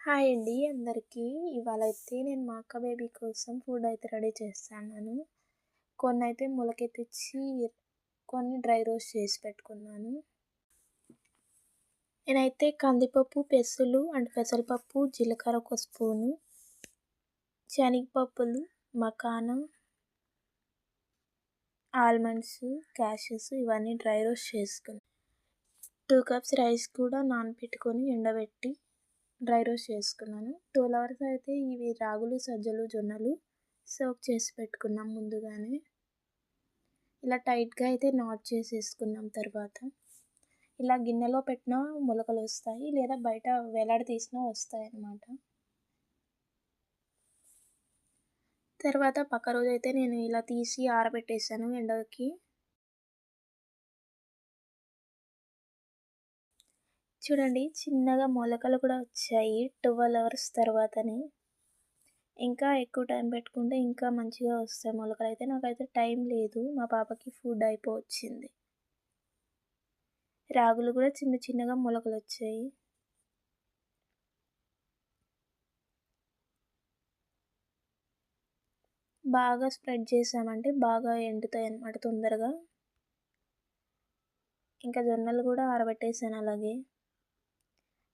Hi అండి అందరికీ. ఇవాళైతే నేను మా అక్క బేబీ కోసం ఫుడ్ అయితే రెడీ చేస్తున్నాను. కొన్నైతే మొలకెత్తిచ్చి, కొన్ని డ్రై రోస్ట్ చేసి పెట్టుకున్నాను. నేనైతే కందిపప్పు, పెసలు అండ్ పెసరపప్పు, జీలకర్ర ఒక స్పూను, శనగపప్పులు, మకానా, ఆల్మండ్స్, క్యాషెస్ ఇవన్నీ డ్రై రోస్ట్ చేసుకున్నాను. 2 కప్స్ రైస్ కూడా నానబెట్టుకొని ఎండబెట్టి డ్రై రోస్ట్ చేసుకున్నాను. 12 అవర్స్ అయితే ఇవి రాగులు, సజ్జలు, జొన్నలు సోక్ చేసి పెట్టుకున్నాం ముందుగానే. ఇలా టైట్‌గా అయితే నాట్ చేసేసుకున్నాం తర్వాత. ఇలా గిన్నెలో పెట్టినా మొలకలొస్తాయి, లేదా బయట వేలాడదీసినా వస్తాయన్నమాట. తర్వాత పక్క రోజైతే నేను ఇలా తీసి ఆరబెట్టేసాను ఎండకి. చూడండి చిన్నగా మొలకలు కూడా వచ్చాయి 12 అవర్స్ తర్వాతనే. ఇంకా ఎక్కువ టైం పెట్టుకుంటే ఇంకా మంచిగా వస్తాయి మొలకలైతే. నాకైతే టైం లేదు, మా పాపకి ఫుడ్ అయిపోవచ్చింది. రాగులు కూడా చిన్న చిన్నగా మొలకలొచ్చాయి. బాగా స్ప్రెడ్ చేసామంటే బాగా ఎండుతాయన్నమాట తొందరగా. ఇంకా జొన్నలు కూడా ఆరబెట్టేసాను అలాగే.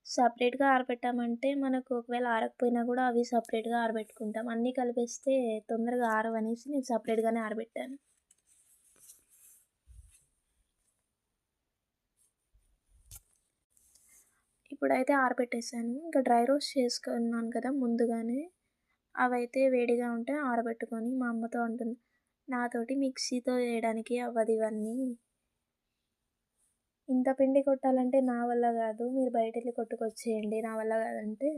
సపరేట్‌గా ఆరబెట్టామంటే మనకు ఒకవేళ ఆరకపోయినా కూడా అవి సపరేట్‌గా ఆరబెట్టుకుంటాం. అన్నీ కలిపేస్తే తొందరగా ఆరవనేసి నేను సపరేట్‌గానే ఆరబెట్టాను. ఇప్పుడైతే ఆరబెట్టేసాను. ఇంకా డ్రై రోస్ట్ చేసుకున్నాను కదా ముందుగానే, అవైతే వేడిగా ఉంటే ఆరబెట్టుకొని మా అమ్మతో అంటుంది, నాతోటి మిక్సీతో వేయడానికి అవ్వదు ఇవన్నీ. ఇంత పిండి కొట్టాలంటే నా వల్ల కాదు, మీరు బయటెళ్ళి కొట్టుకొచ్చేయండి, నా వల్ల కాదంటే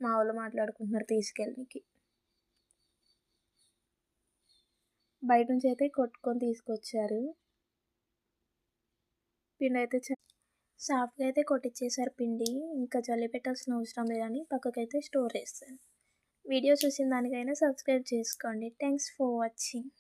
మా వాళ్ళు మాట్లాడుకుంటున్నారు తీసుకెళ్ళనీకి. బయట నుంచి అయితే కొట్టుకొని తీసుకొచ్చారు. పిండైతే సాఫ్ట్‌గా అయితే కొట్టిచ్చేసారు పిండి. ఇంకా జల్లి పెట్టాల్సిన అవసరం లేదని పక్కకైతే స్టోర్ చేశాను. వీడియో చూసిన దానికైనా సబ్స్క్రైబ్ చేసుకోండి. Thanks for watching.